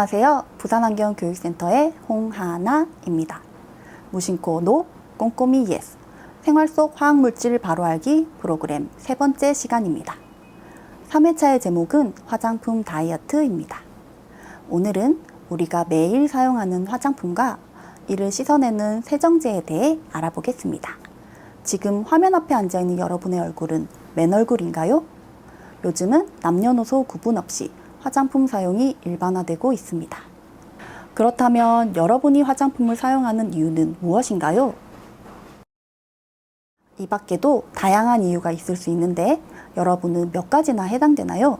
안녕하세요. 부산환경교육센터의 홍하나입니다. 무심코 노, 꼼꼼히 예스. 생활 속 화학물질 바로 알기 프로그램 세 번째 시간입니다. 3회차의 제목은 화장품 다이어트입니다. 오늘은 우리가 매일 사용하는 화장품과 이를 씻어내는 세정제에 대해 알아보겠습니다. 지금 화면 앞에 앉아있는 여러분의 얼굴은 맨 얼굴인가요? 요즘은 남녀노소 구분 없이 화장품 사용이 일반화되고 있습니다. 그렇다면 여러분이 화장품을 사용하는 이유는 무엇인가요? 이 밖에도 다양한 이유가 있을 수 있는데 여러분은 몇 가지나 해당되나요?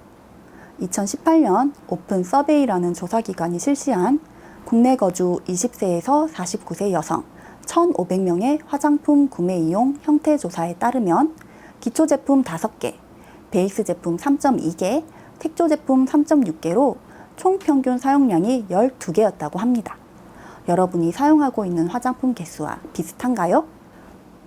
2018년 오픈 서베이라는 조사기관이 실시한 국내 거주 20세에서 49세 여성 1,500명의 화장품 구매 이용 형태 조사에 따르면 기초 제품 5개, 베이스 제품 3.2개, 색조 제품 3.6개로 총 평균 사용량이 12개였다고 합니다. 여러분이 사용하고 있는 화장품 개수와 비슷한가요?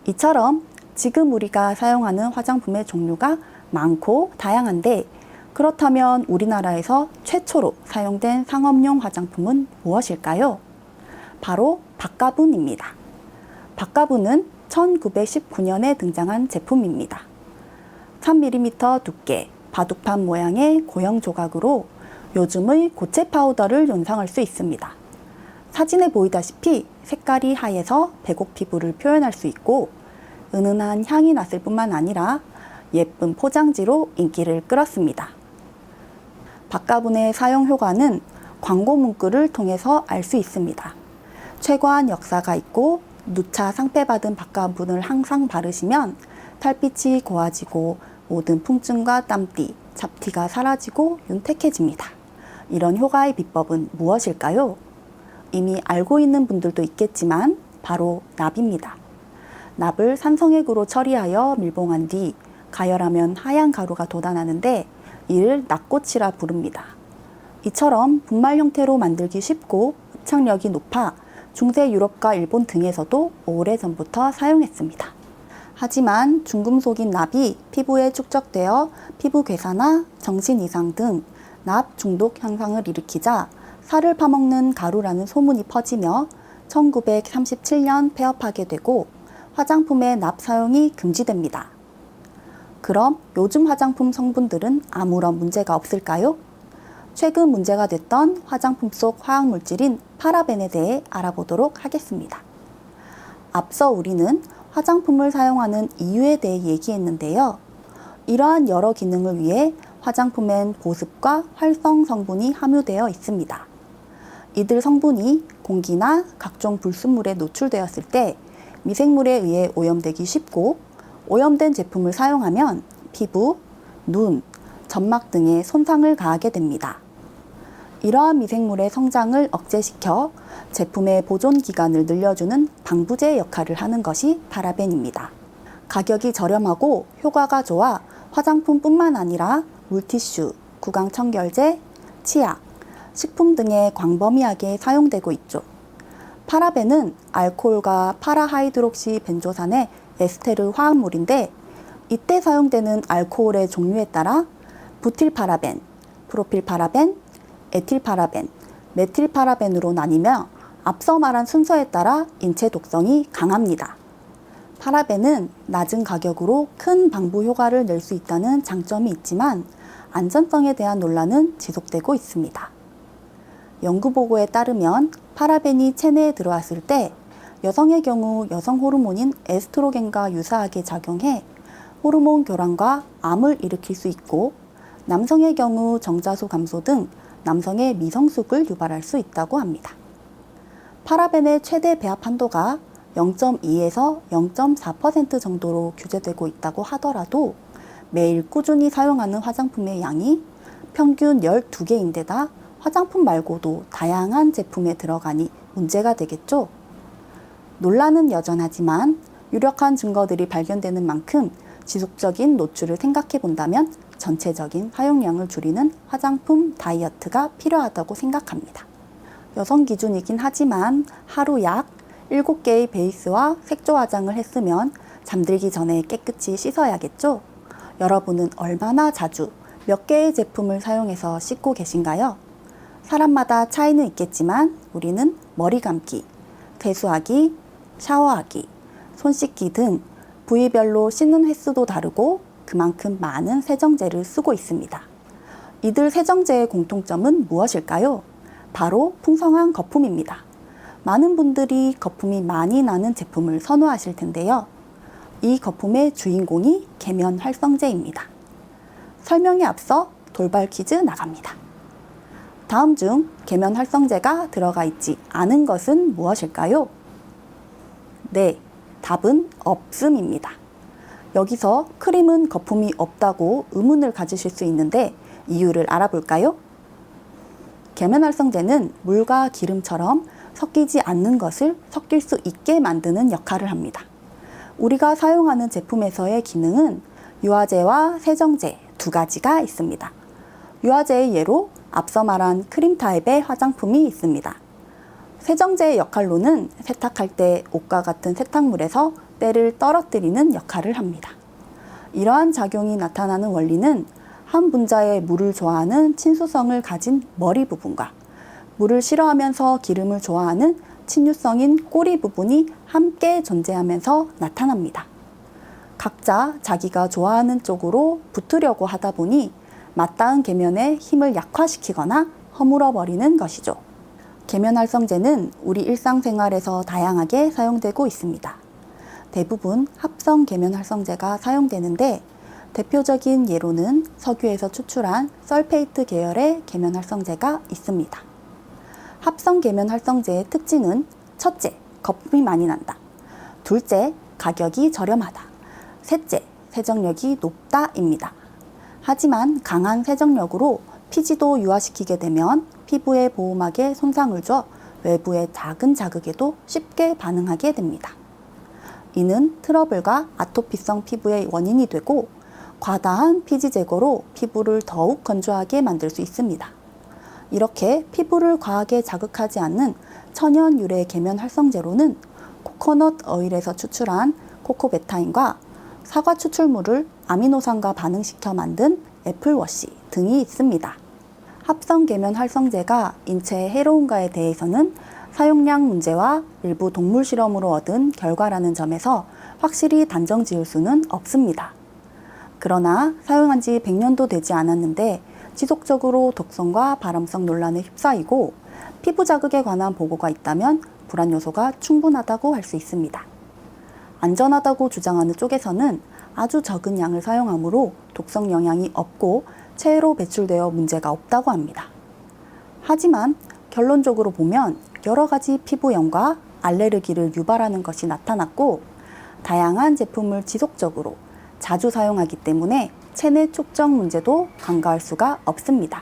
이처럼 지금 우리가 사용하는 화장품의 종류가 많고 다양한데 그렇다면 우리나라에서 최초로 사용된 상업용 화장품은 무엇일까요? 바로 박가분입니다. 박가분은 1919년에 등장한 제품입니다. 3mm 두께, 바둑판 모양의 고형 조각으로 요즘의 고체 파우더를 연상할 수 있습니다. 사진에 보이다시피 색깔이 하얘서 백옥 피부를 표현할 수 있고 은은한 향이 났을 뿐만 아니라 예쁜 포장지로 인기를 끌었습니다. 박가분의 사용 효과는 광고 문구를 통해서 알 수 있습니다. 최고한 역사가 있고 누차 상패받은 박가분을 항상 바르시면 탈빛이 고와지고 모든 풍증과 땀띠, 잡티가 사라지고 윤택해집니다. 이런 효과의 비법은 무엇일까요? 이미 알고 있는 분들도 있겠지만 바로 납입니다. 납을 산성액으로 처리하여 밀봉한 뒤 가열하면 하얀 가루가 돋아나는데 이를 납꽃이라 부릅니다. 이처럼 분말 형태로 만들기 쉽고 흡착력이 높아 중세 유럽과 일본 등에서도 오래전부터 사용했습니다. 하지만 중금속인 납이 피부에 축적되어 피부 괴사나 정신 이상 등 납 중독 현상을 일으키자 살을 파먹는 가루라는 소문이 퍼지며 1937년 폐업하게 되고 화장품의 납 사용이 금지됩니다. 그럼 요즘 화장품 성분들은 아무런 문제가 없을까요? 최근 문제가 됐던 화장품 속 화학물질인 파라벤에 대해 알아보도록 하겠습니다. 앞서 우리는 화장품을 사용하는 이유에 대해 얘기했는데요. 이러한 여러 기능을 위해 화장품엔 보습과 활성 성분이 함유되어 있습니다. 이들 성분이 공기나 각종 불순물에 노출되었을 때 미생물에 의해 오염되기 쉽고 오염된 제품을 사용하면 피부, 눈, 점막 등에 손상을 가하게 됩니다. 이러한 미생물의 성장을 억제시켜 제품의 보존 기간을 늘려주는 방부제 역할을 하는 것이 파라벤입니다. 가격이 저렴하고 효과가 좋아 화장품뿐만 아니라 물티슈, 구강 청결제, 치약, 식품 등에 광범위하게 사용되고 있죠. 파라벤은 알코올과 파라하이드록시 벤조산의 에스테르 화합물인데 이때 사용되는 알코올의 종류에 따라 부틸파라벤, 프로필파라벤, 에틸파라벤, 메틸파라벤으로 나뉘며 앞서 말한 순서에 따라 인체 독성이 강합니다. 파라벤은 낮은 가격으로 큰 방부 효과를 낼 수 있다는 장점이 있지만 안전성에 대한 논란은 지속되고 있습니다. 연구 보고에 따르면 파라벤이 체내에 들어왔을 때 여성의 경우 여성 호르몬인 에스트로겐과 유사하게 작용해 호르몬 교란과 암을 일으킬 수 있고 남성의 경우 정자수 감소 등 남성의 미성숙을 유발할 수 있다고 합니다. 파라벤의 최대 배합 한도가 0.2에서 0.4% 정도로 규제되고 있다고 하더라도 매일 꾸준히 사용하는 화장품의 양이 평균 12개인데다 화장품 말고도 다양한 제품에 들어가니 문제가 되겠죠? 논란은 여전하지만 유력한 증거들이 발견되는 만큼 지속적인 노출을 생각해 본다면 전체적인 사용량을 줄이는 화장품 다이어트가 필요하다고 생각합니다. 여성 기준이긴 하지만 하루 약 7개의 베이스와 색조 화장을 했으면 잠들기 전에 깨끗이 씻어야겠죠? 여러분은 얼마나 자주 몇 개의 제품을 사용해서 씻고 계신가요? 사람마다 차이는 있겠지만 우리는 머리 감기, 세수하기, 샤워하기, 손 씻기 등 부위별로 씻는 횟수도 다르고 그만큼 많은 세정제를 쓰고 있습니다. 이들 세정제의 공통점은 무엇일까요? 바로 풍성한 거품입니다. 많은 분들이 거품이 많이 나는 제품을 선호하실 텐데요. 이 거품의 주인공이 계면 활성제입니다. 설명에 앞서 돌발 퀴즈 나갑니다. 다음 중 계면 활성제가 들어가 있지 않은 것은 무엇일까요? 네, 답은 없음입니다. 여기서 크림은 거품이 없다고 의문을 가지실 수 있는데 이유를 알아볼까요? 계면 활성제는 물과 기름처럼 섞이지 않는 것을 섞일 수 있게 만드는 역할을 합니다. 우리가 사용하는 제품에서의 기능은 유화제와 세정제 두 가지가 있습니다. 유화제의 예로 앞서 말한 크림 타입의 화장품이 있습니다. 세정제의 역할로는 세탁할 때 옷과 같은 세탁물에서 때를 떨어뜨리는 역할을 합니다. 이러한 작용이 나타나는 원리는 한 분자의 물을 좋아하는 친수성을 가진 머리 부분과 물을 싫어하면서 기름을 좋아하는 친유성인 꼬리 부분이 함께 존재하면서 나타납니다. 각자 자기가 좋아하는 쪽으로 붙으려고 하다 보니 맞닿은 계면의 힘을 약화시키거나 허물어버리는 것이죠. 계면 활성제는 우리 일상생활에서 다양하게 사용되고 있습니다. 대부분 합성 계면 활성제가 사용되는데 대표적인 예로는 석유에서 추출한 설페이트 계열의 계면 활성제가 있습니다. 합성 계면 활성제의 특징은 첫째, 거품이 많이 난다. 둘째, 가격이 저렴하다. 셋째, 세정력이 높다입니다. 하지만 강한 세정력으로 피지도 유화시키게 되면 피부의 보호막에 손상을 줘 외부의 작은 자극에도 쉽게 반응하게 됩니다. 이는 트러블과 아토피성 피부의 원인이 되고 과다한 피지 제거로 피부를 더욱 건조하게 만들 수 있습니다. 이렇게 피부를 과하게 자극하지 않는 천연 유래 계면 활성제로는 코코넛 오일에서 추출한 코코베타인과 사과 추출물을 아미노산과 반응시켜 만든 애플워시 등이 있습니다. 합성 계면 활성제가 인체에 해로운가에 대해서는 사용량 문제와 일부 동물 실험으로 얻은 결과라는 점에서 확실히 단정 지을 수는 없습니다. 그러나 사용한 지 100년도 되지 않았는데 지속적으로 독성과 발암성 논란에 휩싸이고 피부 자극에 관한 보고가 있다면 불안 요소가 충분하다고 할 수 있습니다. 안전하다고 주장하는 쪽에서는 아주 적은 양을 사용하므로 독성 영향이 없고 체외로 배출되어 문제가 없다고 합니다. 하지만 결론적으로 보면 여러 가지 피부염과 알레르기를 유발하는 것이 나타났고 다양한 제품을 지속적으로 자주 사용하기 때문에 체내 촉정 문제도 간과할 수가 없습니다.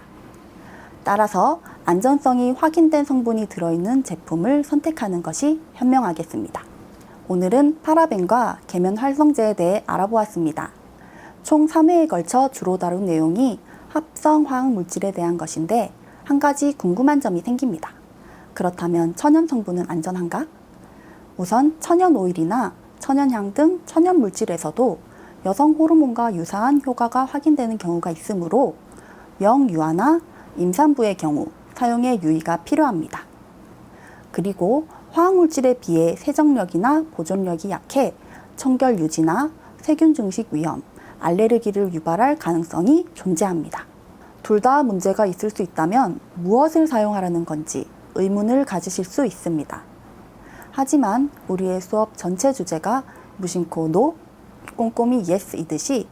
따라서 안전성이 확인된 성분이 들어있는 제품을 선택하는 것이 현명하겠습니다. 오늘은 파라벤과 계면 활성제에 대해 알아보았습니다. 총 3회에 걸쳐 주로 다룬 내용이 합성 화학 물질에 대한 것인데 한 가지 궁금한 점이 생깁니다. 그렇다면 천연 성분은 안전한가? 우선 천연 오일이나 천연향 등 천연 물질에서도 여성 호르몬과 유사한 효과가 확인되는 경우가 있으므로 명유아나 임산부의 경우 사용에 유의가 필요합니다. 그리고 화학물질에 비해 세정력이나 보존력이 약해 청결 유지나 세균 증식 위험, 알레르기를 유발할 가능성이 존재합니다. 둘 다 문제가 있을 수 있다면 무엇을 사용하라는 건지 의문을 가지실 수 있습니다. 하지만 우리의 수업 전체 주제가 무심코 NO, 꼼꼼히 YES이듯이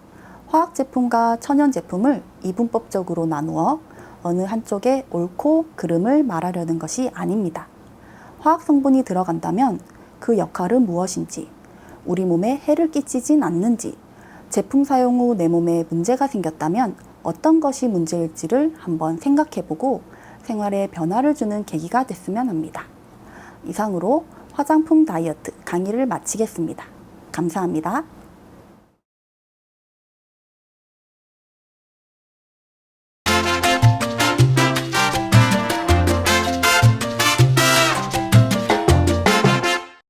화학 제품과 천연 제품을 이분법적으로 나누어 어느 한쪽에 옳고 그름을 말하려는 것이 아닙니다. 화학 성분이 들어간다면 그 역할은 무엇인지, 우리 몸에 해를 끼치진 않는지, 제품 사용 후 내 몸에 문제가 생겼다면 어떤 것이 문제일지를 한번 생각해보고 생활에 변화를 주는 계기가 됐으면 합니다. 이상으로 화장품 다이어트 강의를 마치겠습니다. 감사합니다.